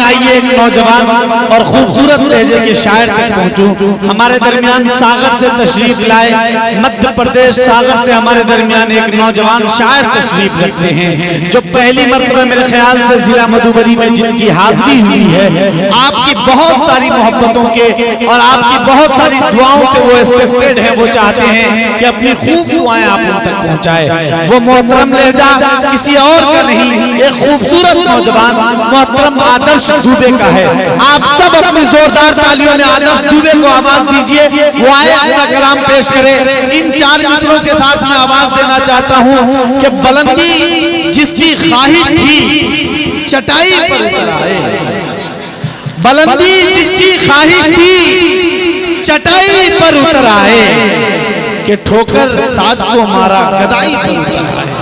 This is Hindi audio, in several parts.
आइए एक नौजवान और खूबसूरत लहजे के शायर तक पहुंचूं। हमारे दरमियान सागर से तशरीफ लाए, मध्य प्रदेश सागर से हमारे दरमियान एक नौजवान शायर तशरीफ रखते हैं जो पहली मर्तबा मेरे ख्याल से जिला मधुबनी में जिनकी हाजिरी हुई है। आपकी बहुत सारी मोहब्बतों के और आपकी बहुत सारी दुआओं से वो एक्सपेक्टेड है, वो चाहते हैं कि अपनी खूब दुआएं आप उन तक पहुंचाए। वो मोहतरम लहजा किसी और का नहीं, एक खूबसूरत नौजवान मोहतरम आदर्श दुबे का है। आप सब अपनी जोरदार तालियों में आदर्श दुबे को आवाज दीजिए, वो आए अपना कलाम पेश करे। इन 4 मिसरों के साथ मैं आवाज देना चाहता हूं कि बुलंदी जिसकी ख्वाहिश थी चटाई पर उतर आए, बुलंदी जिसकी ख्वाहिश थी चटाई पर उतर आए, कि ठोकर ताज को मारा गदाई पर उतर आए।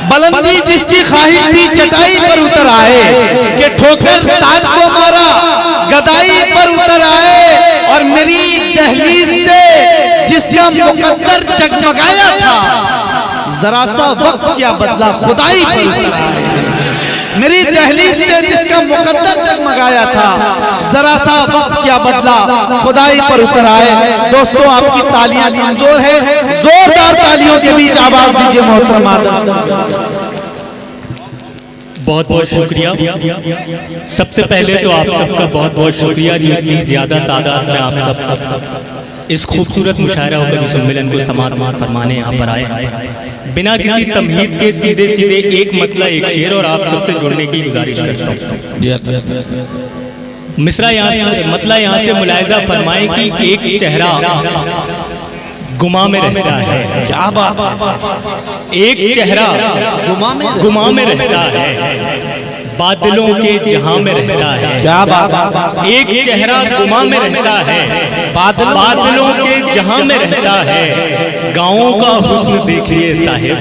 बुलंदी जिसकी ख्वाहिश थी चटाई पर उतर आए, कि ठोकर ताज को मारा गदाई पर उतर आए। और मेरी दहलीज से जिसका मुकद्दर जगमगाया था, जरा सा वक्त क्या बदला खुदाई पर उतर आए। मेरी दहलीज से जिसका मुकद्दर जगमगाया था, जरा सा वक्त क्या बदला खुदाई पर उतर आए। दोस्तों आपकी तालियां कमजोर है, जोरदार तालियों के बीच आवाज दीजिए मोहतरम आदर्श। बहुत बहुत शुक्रिया। सबसे पहले तो आप सबका बहुत बहुत शुक्रिया जो इतनी ज्यादा तादाद में आप सब इस खूबसूरत मुशायरा और कवि सम्मेलन को समाप्त फरमाने यहाँ पर आए। बिना किसी तमहीद के सीधे सीधे एक मतला एक शेर और आप सबसे जुड़ने की गुजारिश करता हूँ। मिसरा यहाँ मतला यहाँ से मुलाहिजा फरमाएं कि एक चेहरा गुमा में रहता है। क्या बात, एक चेहरा गुमा में रहता है, बादलों के जहां में रहता है। क्या बात, एक चेहरा गुमा में रहता है, बादलों के जहां में रहता है। गाँवों का हुस्न देखिए साहिब,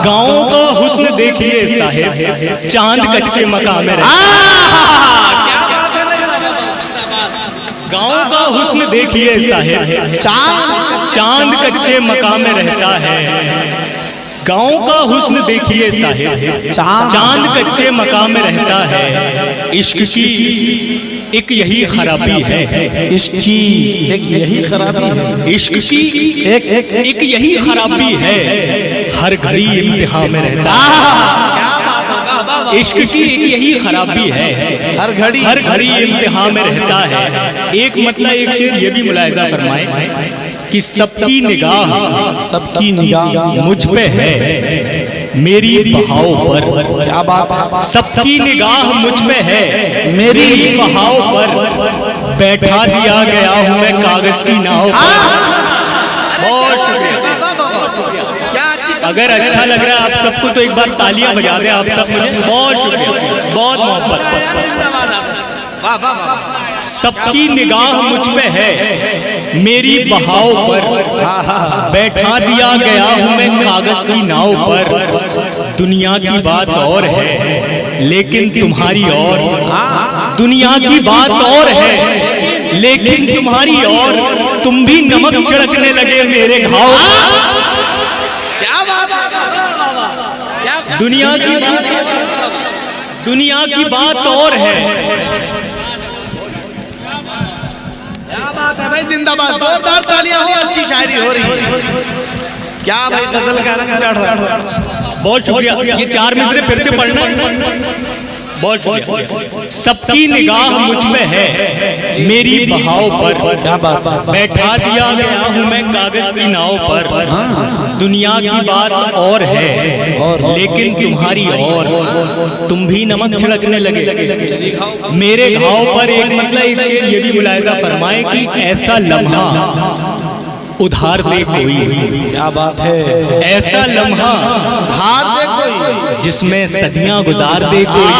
गाँवों का हुस्न देखिए साहिब, चांद कच्चे मकान में रहता है। गाँव का हुस्न देखिए साहिब, चांद कच्चे मकाम में रहता है। गाँव का हुस्न देखिए साहिब, चांद कच्चे मकाम में रहता है। इश्क की एक यही खराबी है, इश्क की एक यही खराबी है, इश्क की एक यही खराबी है, हर घड़ी इम्तिहान में रहता है। इश्क की एक यही खराबी है, हर घड़ी इम्तिहान में रहता है। एक मतलब एक शेर ये भी मुलाहिजा फरमाए कि सबकी निगाह मुझ पे है, मेरी बहाव पर। क्या बात है, सबकी निगाह मुझ पे है, मेरी बहाव पर। बैठा दिया गया हूँ मैं कागज की नाव पर। बहुत शुक्रिया। अगर अच्छा लग रहा है आप सबको तो एक बार तालियां बजा दें आप सब मुझे। बहुत शुक्रिया, बहुत मोहब्बत। सबकी निगाह मुझ पे है, मेरी बहाव पर। बैठा दिया गया हूं मैं कागज की नाव पर। दुनिया की बात और है लेकिन तुम्हारी और, दुनिया की बात और है लेकिन तुम्हारी और। तुम भी नमक छिड़कने लगे मेरे घाव। दुनिया की बात और है। क्या बात है भाई, जिंदाबाद, जोरदार तालियां हो, अच्छी शायरी हो रही है। क्या भाई गजल का रंग चढ़ रहा है। बहुत शुक्रिया। ये 4 मिसरे फिर से पढ़ना है। बहुत शुक्रिया। सबकी निगाह मुझ पे है, मेरी बहाव पर। क्या बात है, बैठा दिया गया हूँ मैं कागज की नाव पर। दुनिया की बात और है लेकिन तुम्हारी और। तुम भी नमक छिड़कने लगे मेरे घाव पर। एक मतलब एक शेर ये भी मुलाहिजा फरमाए कि ऐसा लम्हा उधार दे कोई। क्या बात है, ऐसा लम्हा उधार दे कोई, जिसमें सदियां गुजार दे कोई।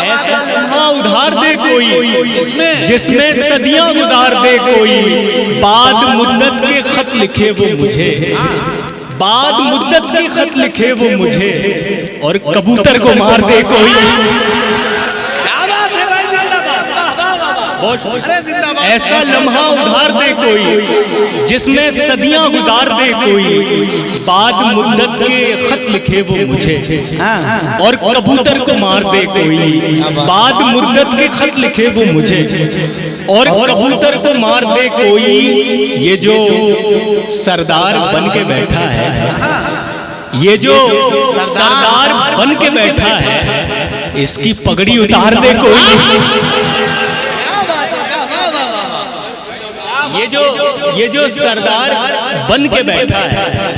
ऐसा लम्हा उधार दे कोई, जिसमें सदियां गुजार दे कोई। बाद मुद्दत के खत लिखे वो मुझे, बाद मुद्दत के खत लिखे वो मुझे, और कबूतर को मार दे कोई। ऐसा लम्हा उधार दे कोई जिसमें सदियां गुजार दे कोई, बाद मुद्दत के खत लिखे वो मुझे और कबूतर को मार दे कोई, बाद मुद्दत के खत लिखे वो मुझे और कबूतर को मार दे कोई। ये जो सरदार बन के बैठा है, ये जो सरदार बन के बैठा है, इसकी पगड़ी उतार दे कोई। ये जो सरदार बन के बैठा है,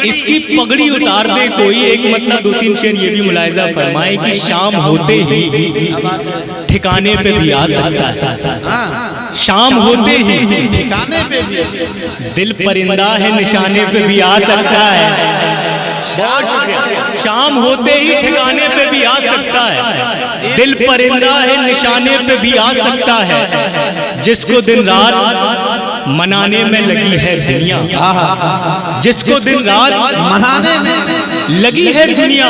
इसकी पगड़ी उतार दे कोई। एक मतलब दो तीन शेर ये भी मुलाहिजा फरमाए कि शाम होते ही ठिकाने पे भी आ सकता है, शाम होते ही ठिकाने पे भी दिल परिंदा है निशाने पे भी आ सकता है। शाम होते ही ठिकाने पे भी आ सकता है, दिल परिंदा है निशाने पे भी आ सकता है। जिसको दिन रात मनाने में लगी है दुनिया, जिसको दिन रात मनाने में लगी है दुनिया,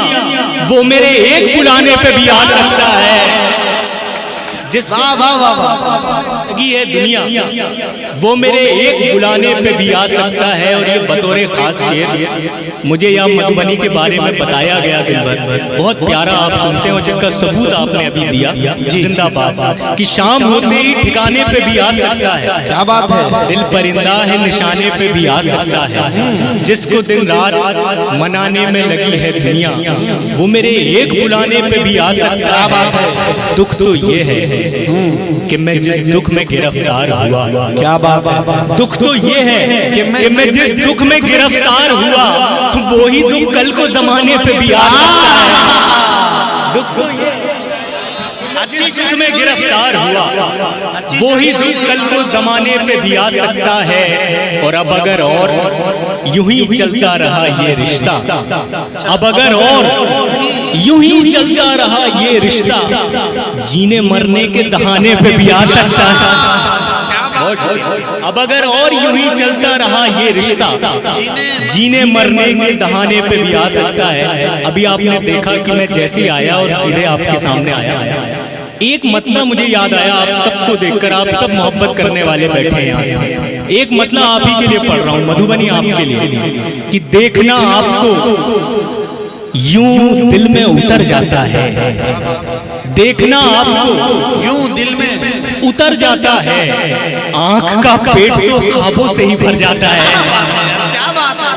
वो मेरे एक बुलाने पे भी आ सकता है। जिसको लगी है दुनिया, वो मेरे एक बुलाने पे भी आ सकता है। और ये बतौर खास शेर मुझे यहाँ मधुबनी के बारे में बताया गया दिन भर, बहुत प्यारा आप सुनते हो, जिसका सबूत आपने अभी दिया। जिंदाबाद कि शाम होते ही ठिकाने पे भी आ सकता है, क्या बात है, दिल परिंदा है निशाने पे भी आ सकता है। जिसको दिन रात मनाने में लगी है दुनिया, वो मेरे एक बुलाने पे भी आ सकता है। दुख तो ये है कि मैं जिस दुख में गिरफ्तार हुआ, क्या बात है, दुख तो ये है कि मैं जिस दुख में गिरफ्तार हुआ, वो ही दुख कल को जमाने पे भी आ सकता है। दुख तो ये जिस दुख में गिरफ्तार हुआ, वो ही दुख कल को जमाने पे भी आ सकता है। और अब अगर और यूं ही चलता रहा ये रिश्ता, अब अगर और यूं ही चलता रहा ये रिश्ता, जीने मरने के दहाने पे भी आ सकता है। अब अगर और यूं ही चलता रहा ये रिश्ता, जीने मरने के दहाने पे भी आ सकता है। अभी आपने देखा कि मैं जैसे आया और सीधे आपके सामने आया, एक मतलब मुझे याद आया। आप सबको देखकर, आप सब मोहब्बत करने वाले बैठे हैं यहाँ, एक मतलब आप ही के लिए पढ़ रहा हूँ, मधुबनी आपके लिए, कि देखना आपको यूं दिल में उतर जाता है, देखना आपको यूं दिल में उतर जाता है, आंख का पेट तो ख्वाबों से ही भर जाता है। क्या बात है,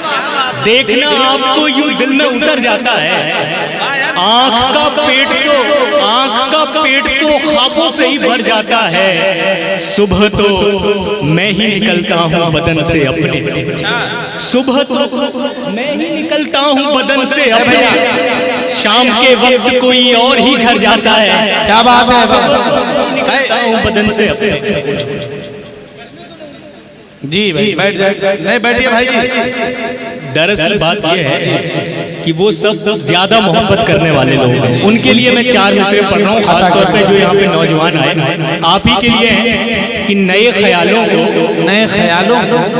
देखना आपको यूं दिल में उतर जाता है, आंख का पेट तो ख्वाबों से ही भर जाता है। सुबह तो मैं ही निकलता हूँ बदन से अपने, सुबह तो मैं ही निकलता हूँ बदन से अपने, शाम के वक्त कोई और ही घर जाता है। क्या बात है, निकलता हूँ बदन से अपने। जी भाई बैठ जाए, नहीं बैठिए भाई जी। दरअसल बात यह है कि वो सब ज्यादा मोहब्बत करने वाले लोग हैं, उनके लिए मैं चार मिसरे पढ़ रहा हूँ, खासतौर पे जो यहाँ पे नौजवान आए, आप ही के लिए हैं कि नए ख्यालों को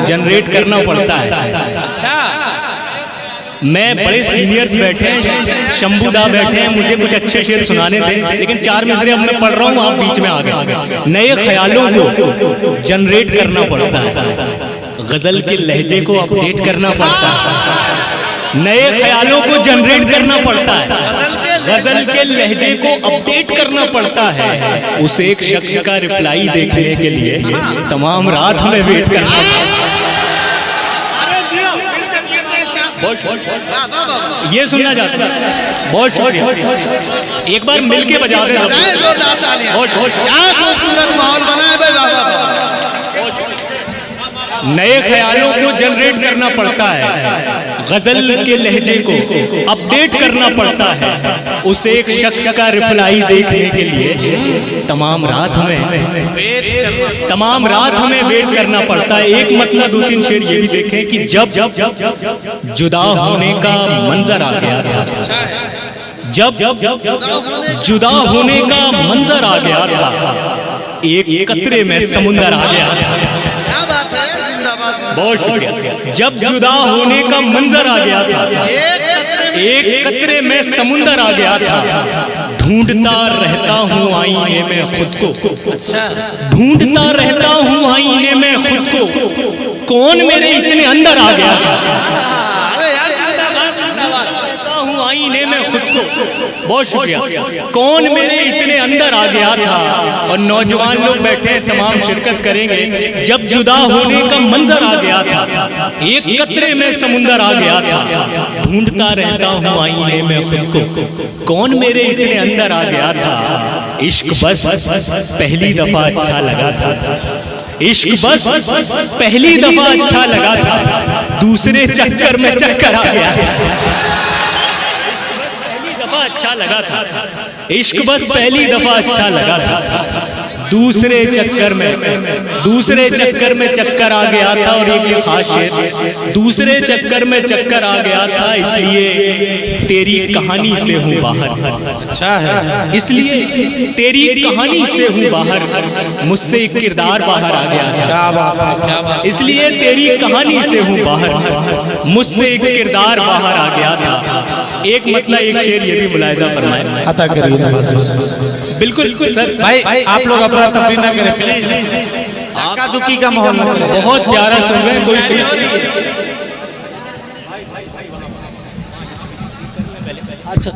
जनरेट करना पड़ता है। अच्छा, मैं बड़े सीनियर्स बैठे हैं, शंभूदा बैठे हैं, मुझे कुछ अच्छे शेर सुनाने थे, लेकिन चार मिसरे अब मैं पढ़ रहा हूँ, आप बीच में आ गए। नए ख्यालों को जनरेट करना पड़ता है, गजल के लहजे को अपडेट करना पड़ता है, नए ख्यालों को जनरेट करना पड़ता है, गजल के लहजे को अपडेट करना पड़ता है। उस एक शख्स का रिप्लाई देखने के लिए तमाम रात हमें वेट करना पड़ता है। ये सुनना चाहता है, बहुत शुक्रिया, एक बार मिलके बजा दे। क्या खूबसूरत माहौल बना है भाई। नए ख्यालों को जनरेट करना पड़ता है, गजल के लहजे को अपडेट करना पड़ता है, उस एक शख्स का रिप्लाई देखने के लिए तमाम रात हमें वेट करना पड़ता है। एक मतलब दो तीन शेर ये भी देखें कि जब जुदा होने का मंजर आ गया था, जब जुदा होने का मंजर आ गया था, एक कतरे में समुंदर आ गया था। बहुत शुक्रिया। जब जुदा होने का मंजर आ गया था, एक कतरे में समुंदर आ गया था, ढूंढता रहता हूँ आईने में खुद को। अच्छा, ढूंढता रहता हूँ आईने में खुद को, कौन मेरे इतने अंदर आ गया था। अरे यार रहता हूँ आईने में खुद को, बहुत शुक्रिया। कौन मेरे इतने अंदर आ गया था। और नौजवान लोग बैठे हैं, तमाम शिरकत करेंगे। जब जुदा होने का मंजर आ गया था, एक कतरे में समुंदर आ गया था। ढूंढता रहता हूँ आईने में खुद को, कौन मेरे इतने अंदर आ गया था। इश्क बस पहली दफा अच्छा लगा था, इश्क बस पहली दफा अच्छा लगा था, दूसरे चक्कर में चक्कर आ गया था। अच्छा लगा था, इश्क बस पहली दफा अच्छा लगा था, दूसरे चक्कर में चक्कर आ गया था। और एक खास शेर, दूसरे चक्कर में चक्कर आ गया था, इसलिए तेरी कहानी से हूँ बाहर। अच्छा है, इसलिए तेरी कहानी से हूँ बाहर, मुझसे एक किरदार बाहर आ गया था। क्या बात है, क्या बात। इसलिए तेरी कहानी से हूँ बाहर, मुझसे एक किरदार बाहर आ गया था। एक मतलब एक शेर ये भी मुलाहिजा फरमाए, अता करिए नवाज़। बिल्कुल सर। भाई आप लोग अफरा तफरी ना करें प्लीज, आका दुकी का माहौल ना करें। बहुत प्यारा सुन रहे हैं, कोई शेर। अच्छा,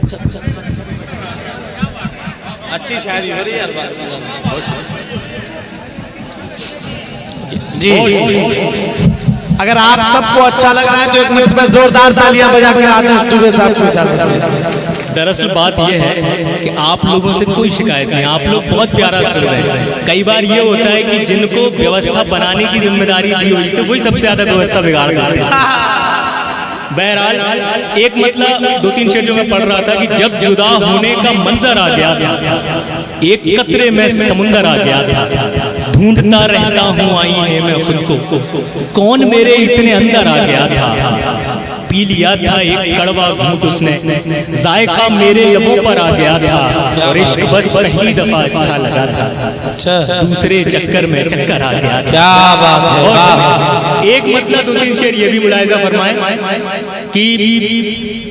अच्छी शायरी हो रही है जी। अगर आप सबको अच्छा लग रहा है तो एक मिनट में जोरदार तालियां बजाकर आदर्श दुबे साहब को इजाजत दें। दरअसल बात यह है कि आप लोगों से कोई शिकायत नहीं, आप लोग बहुत प्यारा सुन रहे हैं। कई बार ये होता है कि जिनको व्यवस्था बनाने की जिम्मेदारी दी हुई तो वही सबसे ज्यादा व्यवस्था बिगाड़ देते हैं। बहरहाल एक मतलब 2-3 शेर जो मैं पढ़ रहा था कि जब जुदा होने का मंजर आ गया था, एक कतरे में समुंदर आ गया था। ढूंढता रहता हूँ आईने में खुद को, कौन मेरे इतने अंदर आ गया था। पी लिया था एक कड़वा घूंट उसने, जायका मेरे लबों पर आ गया था। और इश्क बस पहली दफा अच्छा लगा था, अच्छा, दूसरे चक्कर में चक्कर आ गया था। क्या बात है। और एक मतलब 2-3 शेर ये भी मुलाहिजा फरमाए कि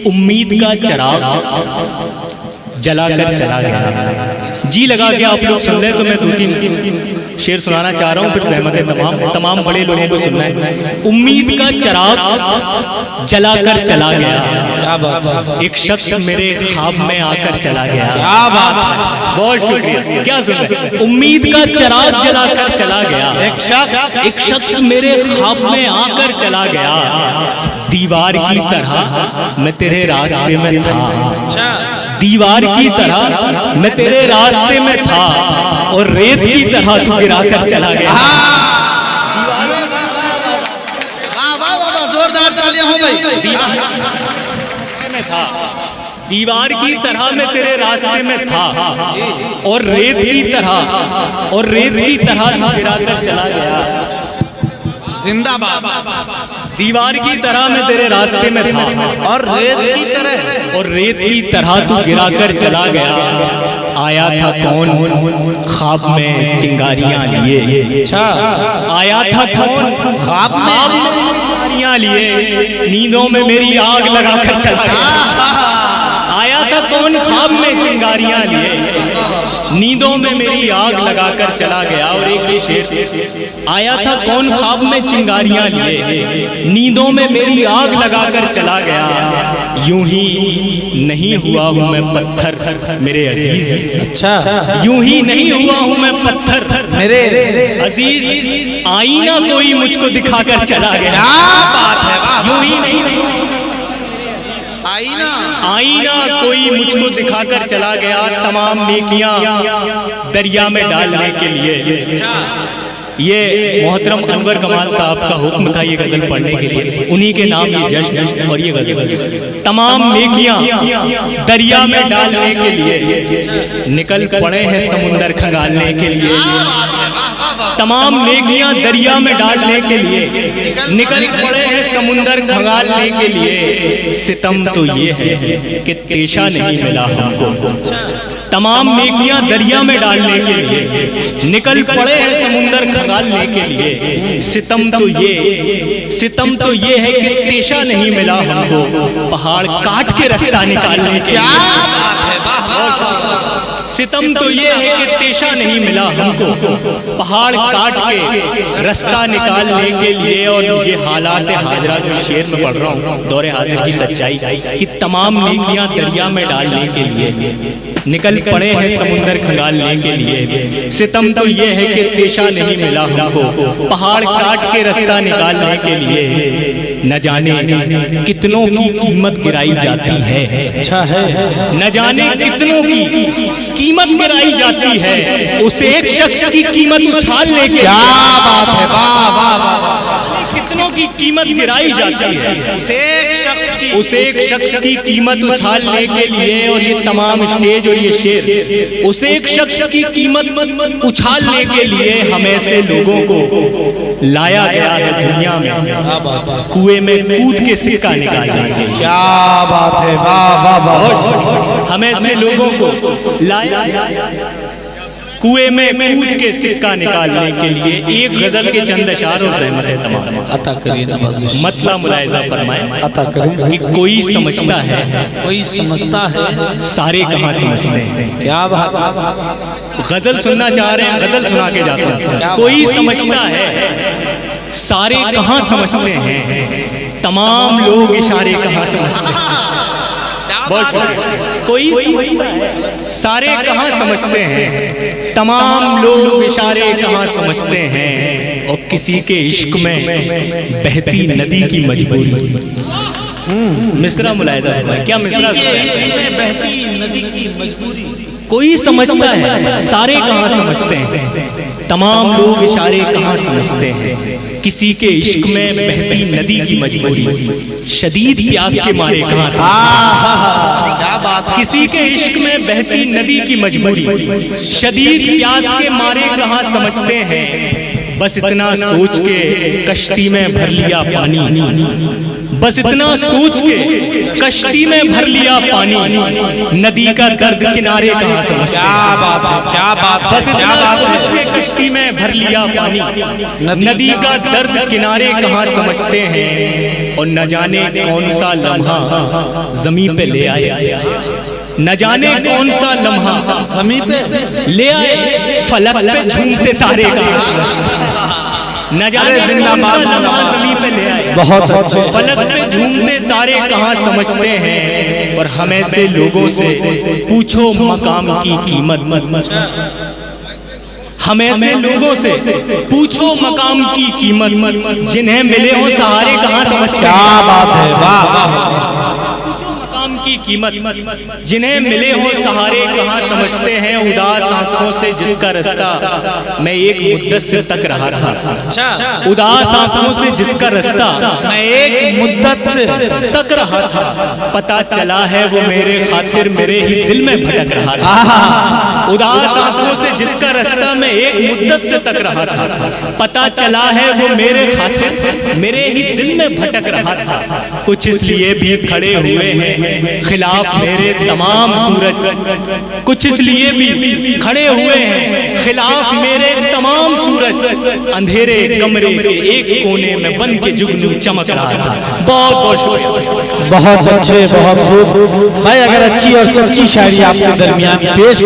उम्मीद का चिराग जलाकर चला गया। जी लगा के आप लोग सुन लें तो मैं 2-3 शेर सुनाना चाह रहा हूँ, फिर सहमत है तमाम बड़े लोगों को सुनना है। उम्मीद का चिराग जलाकर चला गया, क्या बात है। एक शख्स मेरे ख्वाब में आकर चला गया। क्या बात है, बहुत शुक्रिया। क्या सुन रहे? उम्मीद का चिराग जलाकर चला गया, एक शख्स मेरे ख्वाब में आकर चला गया। दीवार की तरह मैं तेरे रास्ते में था, दीवार की तरह मैं तेरे रास्ते में था, और रेत की तरह तू गिराकर चला गया। जोरदार तालियां हो गई। दीवार की तरह मैं तेरे रास्ते में था, और रेत की तरह तू गिराकर चला गया। जिंदाबाद। दीवार की तरह मैं तेरे रास्ते में था, और रेत की तरह तू गिराकर चला गया। आया था कौन ख्वाब में चिंगारियां लिए, अच्छा, आया था कौन ख्वाब में चिंगारियां लिए, नींदों में मेरी आग लगाकर चला गया। आया था कौन ख्वाब में चिंगारियां लिए, नींदों में मेरी आग लगाकर चला गया। और एक ये शेर, आया था कौन ख्वाब में चिंगारियां लिए, नींदों में मेरी आग लगाकर चला गया। यूं ही नहीं हुआ हूं मैं पत्थर मेरे अजीज, अच्छा, यूं ही नहीं हुआ हूं मैं पत्थर मेरे अजीज, आईना कोई मुझको दिखाकर चला गया। क्या बात है, वाह। यूं ही नहीं, आईना कोई मुझको दिखाकर चला गया। तमाम नेकियां दरिया में डालने के लिए। ये मोहतरम अनवर कमाल साहब का हुक्म था ये गजल पढ़ने के लिए, उन्हीं के नाम ये जश्न और ये गजल। तमाम नेकियां दरिया में डालने के लिए निकल पड़े हैं समुंदर खंगालने के लिए। तमाम नेकियां दरिया में डालने के लिए निकल पड़े हैं समुंदर खंगालने के लिए। सितम तो ये है कि तेशा नहीं मिला हमको, तमाम नेकियां दरिया में डालने के लिए निकल पड़े हैं समुंदर खंगालने के लिए। सितम तो ये है कि तेशा नहीं मिला हमको पहाड़ काट के रास्ता निकालने के लिए। सितम तो ये है कि तेशा नहीं मिला हमको पहाड़ काट के रास्ता निकालने के लिए। और ये हालात हाजरा जो शेर में पढ़ रहा हूँ, दौरे हाजिर की सच्चाई कि तमाम नेकियां दरिया में डालने के लिए निकल पड़े हैं समुंदर खंगालने के लिए। सितम तो ये है कि तेशा नहीं मिला हमको पहाड़ काट के रास्ता निकालने के लिए। न जाने कितनों की कीमत गिराई जाती है, अच्छा है, न जाने कितनों की कीमत गिराई जाती है उस एक शख्स की कीमत उछालने के। क्या बात है, वाह वाह वाह। कितनों की कीमत गिराई जाती है उस एक शख्स की कीमत उछालने के लिए। और ये तमाम स्टेज और ये शेर उस एक शख्स की कीमत उछालने के लिए हमें से लोगों को लाया गया है दुनिया में कुएं में कूद के सिक्का निकालने के लिए। क्या बात है, वाह वाह वाह। हमें से लोगों को लाया कुएं में कूद के सिक्का निकालने के लिए। एक गजल के चंद अशार और रहमत है तमाम अता करें नवाज़िश, मतलब मुलाहिज़ा फरमाए अता करें कि कोई समझता है, कोई समझता है, सारे कहाँ समझते हैं। क्या बात। गजल सुनना चाह रहे हैं, गजल सुना के जाता हूँ। कोई समझता है, सारे कहाँ समझते हैं, तमाम लोग इशारे कहाँ समझते हैं। कोई सारे कहाँ समझते हैं, तमाम लोग इशारे कहाँ समझते हैं। और किसी के इश्क में बहती नदी की मजबूरी। मिसरा मुलाहिज़ा, क्या मिसरा, बहती नदी की मजबूरी। कोई समझता है, सारे कहाँ समझते हैं, तमाम लोग इशारे कहाँ समझते हैं। किसी के इश्क में बहती नदी की मजबूरी, शदीद प्यास के मारे कहाँ समझते। किसी के इश्क में बहती नदी की मजबूरी, शदीद प्यास के मारे कहाँ समझते हैं। बस इतना सोच के कश्ती में भर लिया पानी, बस इतना सोच के कश्ती में भर लिया पानी। नदी का दर्द किनारे कहाँ समझते। क्या बात है, क्या बात है, बस इतना सोच के कश्ती में भर लिया पानी। नदी का दर्द किनारे कहाँ समझते हैं। और न जाने कौन सा लम्हा ज़मीं पे ले आए, न जाने कौन सा लम्हा ज़मीं पे ले आए, फलक पे झूमते तारे कहाँ समझते। न जाने जिंदाबाद ज़मीं पे ले आए, बहुत अच्छे, फलक पे झूमते तारे कहाँ समझते हैं। और हमें से लोगों से पूछो मकाम की कीमत, हमें से लोगों से पूछो मकाम की कीमत। जिन्हें मिले हो सहारे कहाँ समझते। क्या बात है, वाह। की कीमत, जिन्हें मिले हो सहारे कहाँ समझते हैं। उदास आंखों से जिसका रास्ता मैं एक मुद्दत से तक रहा था। अच्छा, उदास आंखों से जिसका रास्ता मैं एक मुद्दत से तक रहा था, पता चला है वो मेरे खातिर मेरे ही दिल में भटक रहा था। उदास आंखों से जिसका रास्ता मैं एक मुद्दत से तक रहा था, पता चला है वो मेरे खातिर मेरे ही दिल में भटक रहा था। कुछ इसलिए भी खड़े हुए हैं खिलाफ मेरे तमाम सूरज, कुछ इसलिए भी खड़े हुए हैं खिलाफ मेरे तमाम सूरज। अंधेरे कमरे के एक कोने में बन के जुगनू चमक रहा था। बहुत बहुत बहुत अच्छे, बहुत खूब भाई। अगर अच्छी और सच्ची शायरी आपके दरमियान पेश